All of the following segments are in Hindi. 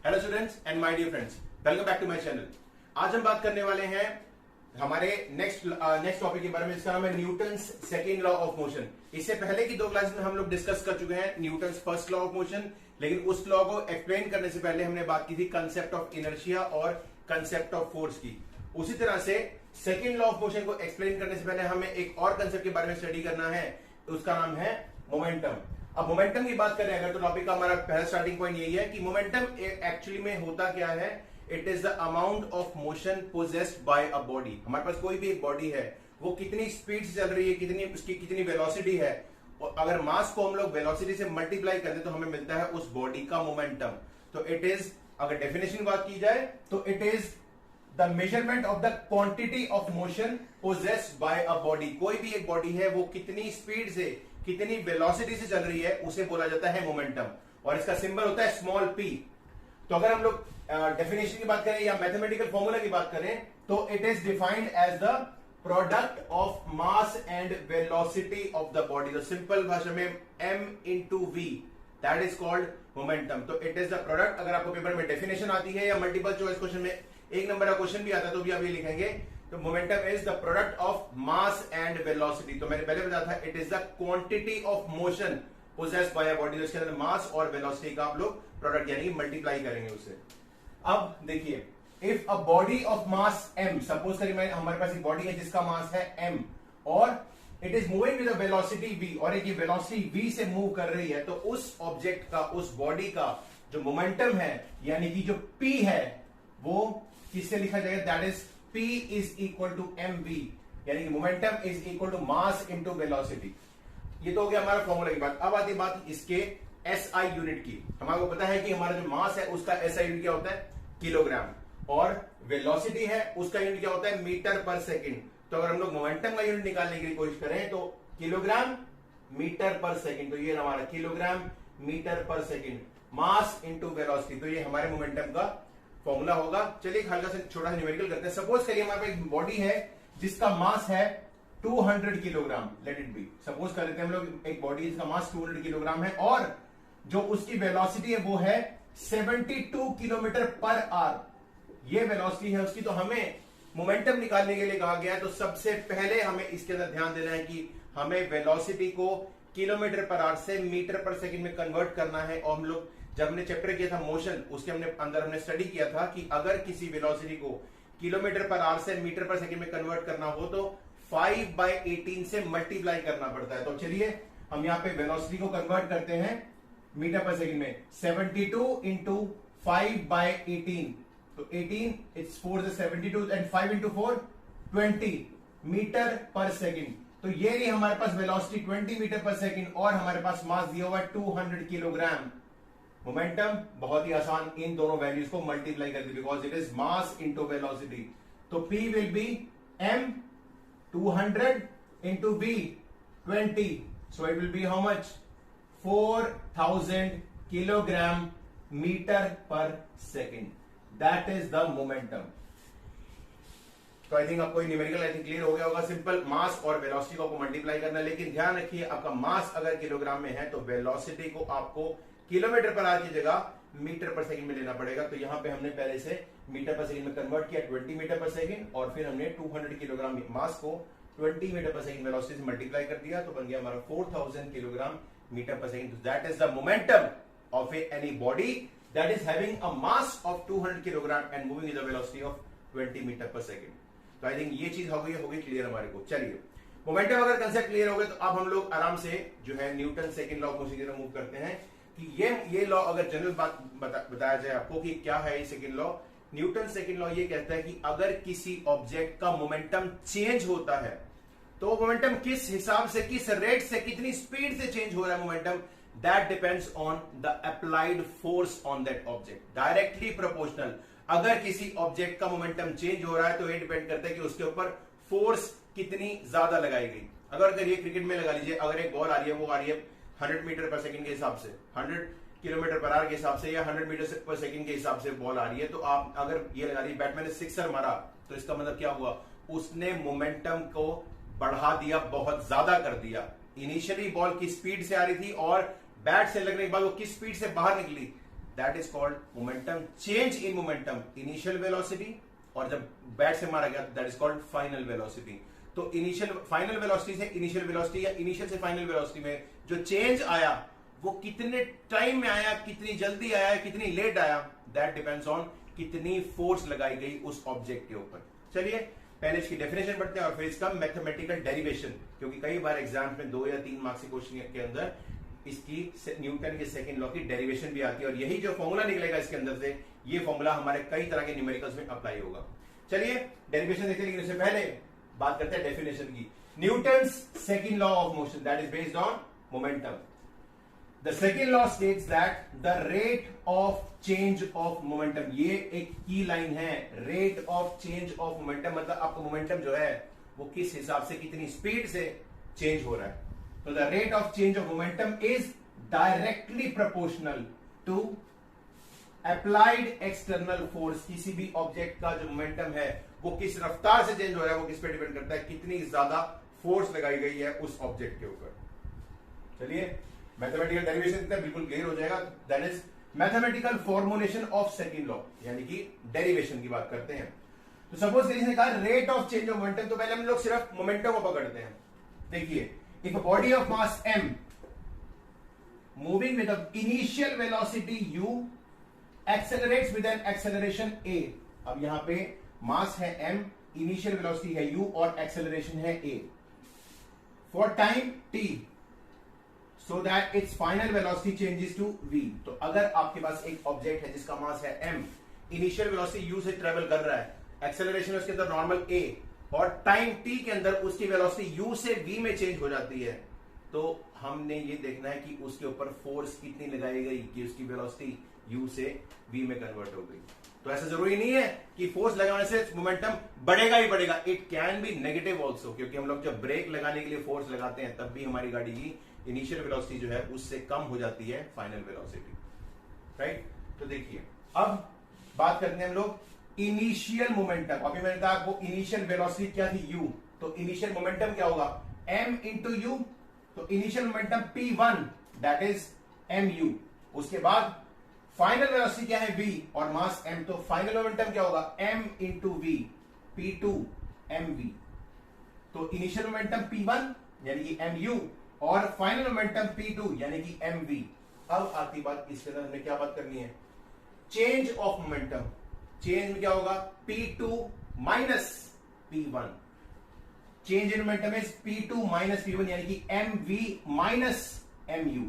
Hello students and my dear friends, welcome back to my channel. आज हम बात करने वाले हैं हमारे नेक्स्ट टॉपिक के बारे में, जिसका नाम है Newton's second law of motion. इससे पहले की दो क्लास में हम लोग डिस्कस कर चुके हैं Newton's first law of motion, लेकिन उस लॉ को एक्सप्लेन करने से पहले हमने बात की थी कंसेप्ट ऑफ इनर्शिया और कंसेप्ट ऑफ फोर्स की। उसी तरह से सेकंड लॉ ऑफ मोशन को एक्सप्लेन करने से पहले हमें एक और कंसेप्ट के बारे में स्टडी करना है, उसका नाम है मोमेंटम। अब मोमेंटम की बात करें अगर, तो टॉपिक का हमारा पहला स्टार्टिंग पॉइंट यही है कि मोमेंटम एक्चुअली में होता क्या है। It is the amount of motion possessed by a body. हमारे पास कोई भी एक बॉडी है, वो कितनी स्पीड से चल रही है, उसकी कितनी वेलोसिटी है, और अगर मास को हम लोग वेलोसिटी से मल्टीप्लाई करते हैं तो हमें मिलता है उस बॉडी का मोमेंटम। तो इट इज, अगर डेफिनेशन की बात की जाए तो it is the measurement of the quantity of motion possessed by a body. कोई भी एक बॉडी है, वो कितनी स्पीड से, कितनी वेलोसिटी से चल रही है, उसे बोला जाता है मोमेंटम, और इसका सिंबल होता है स्मॉल पी। तो अगर हम लोग डेफिनेशन की बात करें या मैथमेटिकल फॉर्मूला की बात करें तो it is defined as the product of mass and velocity of the body. तो सिंपल भाषा में m into v, that is called momentum. तो इट इज द प्रोडक्ट, अगर आपको पेपर में डेफिनेशन आती है या मल्टीपल चॉइस क्वेश्चन में एक नंबर का क्वेश्चन भी आता है तो भी आप ये लिखेंगे, तो momentum is the product of mass and velocity. तो मैंने पहले बताया था it is the quantity of motion possessed by a body. तो इसके अंदर मास और वेलोसिटी का आप लोग प्रोडक्ट यानी मल्टीप्लाई करेंगे उससे। अब देखिए, if a body of mass m, suppose करिए हमारे पास एक बॉडी है जिसका मास है m और it is moving with a velocity v, और एक ये वेलोसिटी v से मूव कर रही है, तो उस ऑब्जेक्ट का, उस बॉडी का जो मोमेंटम है यानी कि जो p है, वो किससे लिखा जाएगा, that is p is equal to mv, यानी कि momentum is equal to mass into velocity. ये तो हो गया हमारा फॉर्मूला की बात। अब आती बात इसके SI यूनिट की। हमारे पता है कि हमारा जो मास है उसका SI यूनिट क्या होता है, किलोग्राम, और वेलोसिटी है उसका यूनिट क्या होता है, मीटर पर सेकंड। तो अगर हम लोग मोमेंटम का यूनिट निकालने की कोशिश करें तो किलोग्राम मीटर पर सेकंड, तो ये हमारा किलोग्राम मीटर पर सेकंड, मास इंटू वेलोसिटी। तो ये हमारे मोमेंटम का फॉर्मूला होगा। चलिए हल्का से छोटा सा न्यूमेरिकल करते हैं। सपोज करिए हमारे पास एक बॉडी है जिसका मास है 200 kilogram, let it be. Suppose कर लेते हैं हम लोग एक बॉडी जिसका मास 200 किलोग्राम है और जो उसकी वेलोसिटी है वो है 72 किलोमीटर पर आवर। ये वेलोसिटी है उसकी। तो हमें मोमेंटम निकालने के लिए कहा गया है, तो सबसे पहले हमें इसके अंदर ध्यान देना है कि हमें वेलोसिटी को किलोमीटर पर आवर से मीटर पर सेकंड में कन्वर्ट करना है। और हम लोग जब हमने चैप्टर किया था मोशन, उसके हमने स्टडी किया था कि अगर किसी वेलोसिटी को किलोमीटर पर आवर से मीटर पर सेकंड में कन्वर्ट करना हो तो 5/18 से मल्टीप्लाई करना पड़ता है। तो चलिए हम यहाँ पे वेलोसिटी को कन्वर्ट करते हैं मीटर पर सेकंड में। 72 इंटू 5/18, तो 18 इट्स 4 से 72 and 5 into 4 20 metre per second. तो ये रही हमारे पास वेलोसिटी 20 मीटर पर सेकंड, और हमारे पास मास दिया हुआ है 200 किलोग्राम। मोमेंटम बहुत ही आसान, इन दोनों वैल्यूज को मल्टीप्लाई कर दी, because it is mass into velocity. तो P will be m 200 into V 20, so it will be how much, 4000 kilogram metre पर second. That is the momentum. तो आई थिंक आपको न्यूमेरिकल आई थिंक क्लियर हो गया होगा। सिंपल मास और वेलोसिटी को आपको मल्टीप्लाई करना है, लेकिन ध्यान रखिए आपका मास अगर किलोग्राम में है तो वेलोसिटी को आपको किलोमीटर पर आवर की जगह मीटर पर सेकंड में लेना पड़ेगा। तो यहां पे हमने पहले से मीटर पर सेकंड में कन्वर्ट किया 20 मीटर पर सेकंड, और फिर हमने 200 किलोग्राम मास को 20 मीटर पर सेकंड वेलोसिटी से मल्टीप्लाई कर दिया, तो बन गया हमारा 4000 kilogram metre per second. That is the momentum of any body that is having a mass of 200 kilogram and moving with the velocity of 20 metre per second. तो आई थिंक ये चीज होगी क्लियर हमारे को। चलिए मोमेंटम अगर कंसेप्ट क्लियर हो गए तो अब हम लोग आराम से जो है Newton second law of motion की तरफ मूव करते हैं कि ये लॉ अगर जनरल बात बताया जाए आपको कि क्या है ये second law. Newton second law ये कहता है कि अगर किसी ऑब्जेक्ट का मोमेंटम चेंज होता है तो मोमेंटम किस हिसाब से, किस रेट से, कितनी स्पीड से चेंज हो रहा है momentum, that depends on the applied force on that object, directly proportional. अगर किसी ऑब्जेक्ट का मोमेंटम चेंज हो रहा है तो ये डिपेंड करता है कि उसके ऊपर फोर्स कितनी ज्यादा लगाई गई। अगर करिए क्रिकेट में लगा लीजिए, अगर एक बॉल आ रही है, वो आ रही है 100 मीटर पर सेकंड के हिसाब से, 100 किलोमीटर पर आवर के हिसाब से, या 100 मीटर पर सेकंड के हिसाब से बॉल आ रही है, तो आप अगर ये लगा ली बैट्समैन ने सिक्सर मारा, तो इसका मतलब क्या हुआ, उसने मोमेंटम को बढ़ा दिया, बहुत ज्यादा कर दिया। इनिशियली बॉल की स्पीड से आ रही थी और बैट से लगने के बाद वो किस स्पीड से बाहर निकली, that is called momentum change in momentum, initial velocity, और जब बैट से मारा गया that is called final velocity. तो इनिशियल फाइनल वेलोसिटी से इनिशियल वेलोसिटी या इनिशियल से फाइनल वेलोसिटी में जो चेंज आया वो कितने टाइम में आया, कितनी जल्दी आया, कितनी लेट आया, दैट डिपेंड्स ऑन कितनी फोर्स लगाई गई उस ऑब्जेक्ट के ऊपर। चलिए पहले इसकी डेफिनेशन पढ़ते हैं और फिर इसका मैथमेटिकल डेरिवेशन, क्योंकि कई बार एग्जाम में 2 या 3 मार्क्स के क्वेश्चन के अंदर इसकी न्यूटन के सेकंड लॉ की डेरिवेशन भी आती है, और यही जो फॉर्मूला निकलेगा इसके अंदर से, ये फॉर्मूला हमारे कई तरह के न्यूमेरिकल्स में अप्लाई होगा। चलिए डेरिवेशन देखते हैं, लेकिन उससे पहले बात करते हैं डेफिनेशन की। Newton's second law of motion that is based on momentum. The second law states that the rate of change of momentum, ये एक की लाइन है, rate of change of momentum मतलब आपका मोमेंटम जो है वो किस हिसाब से, कितनी स्पीड से चेंज हो रहा है। तो the rate of change of momentum is directly proportional to applied external force। किसी भी ऑब्जेक्ट का जो मोमेंटम है वो किस रफ्तार से चेंज हो रहा है वो किस पे डिपेंड करता है, कितनी ज्यादा फोर्स लगाई गई है उस ऑब्जेक्ट के ऊपर। चलिए मैथमेटिकल डेरिवेशन इतना बिल्कुल क्लियर हो जाएगा। That is mathematical formulation of second law, यानी कि डेरिवेशन की बात करते हैं। तो सपोज इसने कहा rate of change of momentum, तो पहले हम लोग सिर्फ मोमेंटम को पकड़ते हैं। देखिए if a body of mass m moving with a initial velocity u accelerates with an acceleration a। अब यहां पे मास है m, इनिशियल वेलोसिटी है u और एक्सेलरेशन है a for time t, so that its final velocity changes to v। तो अगर आपके पास एक ऑब्जेक्ट है जिसका मास है m, इनिशियल वेलोसिटी u से ट्रेवल कर रहा है, एक्सेलरेशन उसके अंदर नॉर्मल a, और टाइम t के अंदर उसकी वेलोसिटी u से v में चेंज हो जाती है, तो हमने ये देखना है कि उसके ऊपर फोर्स कितनी लगाई गई कि उसकी वेलोसिटी u से v में कन्वर्ट हो गई। तो ऐसा जरूरी नहीं है कि फोर्स लगाने से मोमेंटम बढ़ेगा ही बढ़ेगा, it can be negative also, क्योंकि हम लोग जब ब्रेक लगाने के लिए फोर्स लगाते हैं तब भी हमारी गाड़ी की इनिशियल वेलोसिटी जो है उससे कम हो जाती है फाइनल वेलोसिटी, राइट। तो देखिए अब बात करते हैं हम लोग इनिशियल मोमेंटम। अभी मैंने कहा आपको इनिशियल वेलोसिटी क्या थी u, तो इनिशियल मोमेंटम क्या होगा m इंटू u। तो initial momentum p1 that is mu, उसके बाद फाइनल वेलोसिटी क्या है v और मास m, तो फाइनल मोमेंटम क्या होगा m into v, p2 mv। तो इनिशियल मोमेंटम p1 यानी कि mu और फाइनल मोमेंटम p2 यानी कि mv। अब आती बात इसके अंदर हमने क्या बात करनी है, चेंज ऑफ मोमेंटम। चेंज में क्या होगा p2 minus p1, change in momentum is p2 minus p1 यानी कि mv माइनस mu।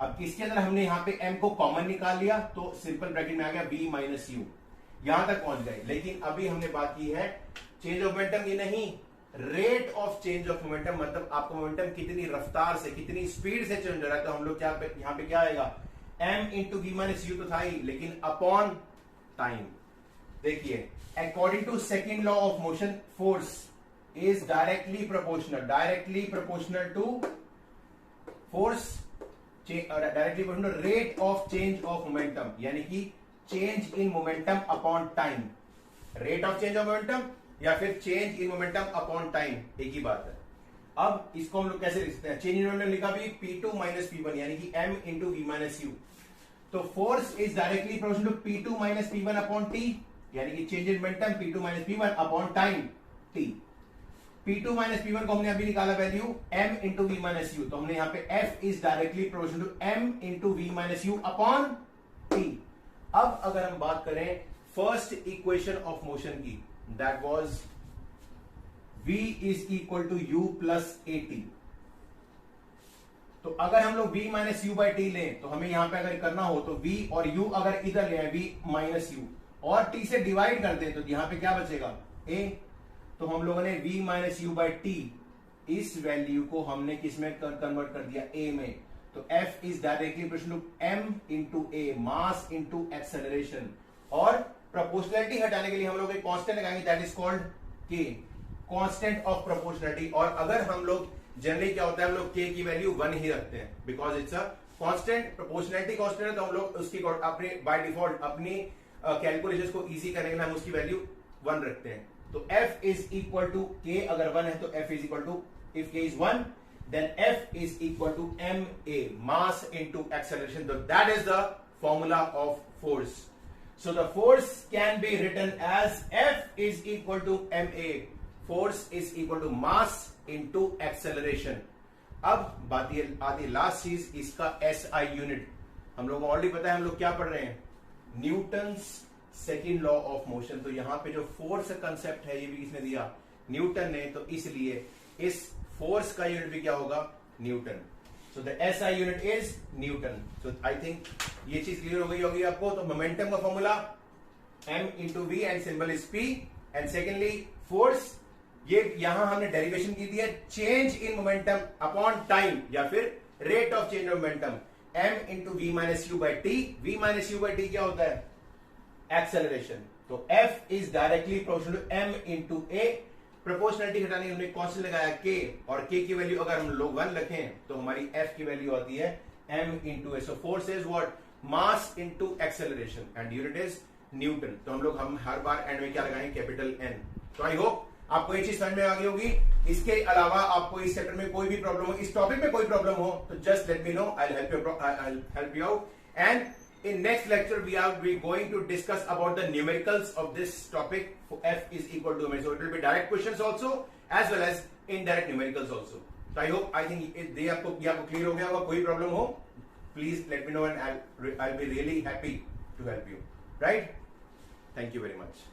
अब इसके अंदर हमने यहां पे m को कॉमन निकाल लिया तो सिंपल ब्रैकेट में आ गया v माइनस u, यहां तक पहुंच गए। लेकिन अभी हमने बात की है चेंज ऑफ मोमेंटम की नहीं, rate of change of momentum, मतलब आपका मोमेंटम कितनी रफ्तार से, कितनी स्पीड से चेंज हो रहा है। तो हम लोग क्या यहां पे क्या आएगा m into v minus u तो था ही, लेकिन अपॉन टाइम। देखिए according to second law of motion force is directly proportional to force, directly proportional rate of change of momentum, यानी कि change in momentum upon time. Rate of change of momentum या फिर change in momentum upon time एक ही बात है। अब इसको हम लोग कैसे लिख सकते हैं, चेंज इन मोमेंटम लिखा भी p2 माइनस p1 यानी कि m into v minus u. तो force is directly proportional to p2 minus p1 upon t, यानी कि change in momentum p2 minus p1 upon time t। p2 minus p1 को हमने अभी निकाला value m into v minus u, तो हमने यहाँ पे f is directly proportional to m into v minus u upon t। अब अगर हम बात करें फर्स्ट इक्वेशन ऑफ मोशन की, that was v is equal to u plus at। तो अगर हम लोग v minus u by t लें तो हमें यहां पे अगर करना हो तो v और u अगर इधर ले v माइनस यू और t से डिवाइड कर दें तो यहां पे क्या बचेगा a। तो हम लोगों ने v minus u by T इस वैल्यू को हमने किसमें कन्वर्ट कर दिया a में। तो f is directly proportional to m into a, mass into acceleration. और प्रोपोर्शनलिटी हटाने के लिए हम लोग एक कांस्टेंट लगाएंगे that is called k, constant of proportionality. और अगर हम लोग जनरली क्या होता है हम लोग k की वैल्यू 1 ही रखते हैं because it's a constant, proportionality constant है, तो हम लोग उसकी अपने बाय डिफॉल्ट अपनी कैलकुलेशंस को इजी करने के लिए हम उसकी वैल्यू 1 रखते हैं। तो f is equal to k, अगर 1 है तो f is equal to, if k is 1 then f is equal to ma, mass into acceleration. तो that is the formula of force. So the force can be written as F is equal to ma. Force is equal to mass into acceleration. अब बात ये आती लास्ट चीज, इसका SI यूनिट हम लोगों को ऑलरेडी पता है. हम लोग क्या पढ़ रहे हैं? Newton's second law of motion. तो यहां पे जो फोर्स का कंसेप्ट है ये भी किसने दिया? न्यूटन ने. तो इसलिए इस फोर्स का यूनिट भी क्या होगा? Newton. So the SI unit is Newton. So I think ये चीज क्लियर हो गई होगी आपको. तो मोमेंटम का formula m into v and symbol is p. And secondly force, ये यहां हमने डेरिवेशन की दी है change in momentum upon time या फिर rate of change of momentum. m into v minus u by t. V minus u by t क्या होता है? एक्सेलरेशन. तो F is directly proportional to m into a. Proportionality हटाने हमने कौन लगाया? K. और K की वैल्यू अगर हम लोग 1 रखें तो हमारी F की वैल्यू आती है m into a. So force is what? Mass into acceleration and unit is Newton. तो हम हर बार एंड में क्या लगाएंगे? Capital N. तो आई होप आपको ये चीज समझ में आ गई होगी. इसके अलावा आपको इस चैप्टर में कोई भी प्रॉब्लम हो, इस टॉपिक में कोई प्रॉब्लम हो तो just let me know. I help you out. And in next lecture we are going to discuss about the numericals of this topic. F is equal to m. So it will be direct questions also as well as indirect numericals also. So I hope, I think ये आपको clear हो गया होगा. कोई प्रॉब्लम हो please let me know and I'll be really happy to help you. Right? Thank you very much.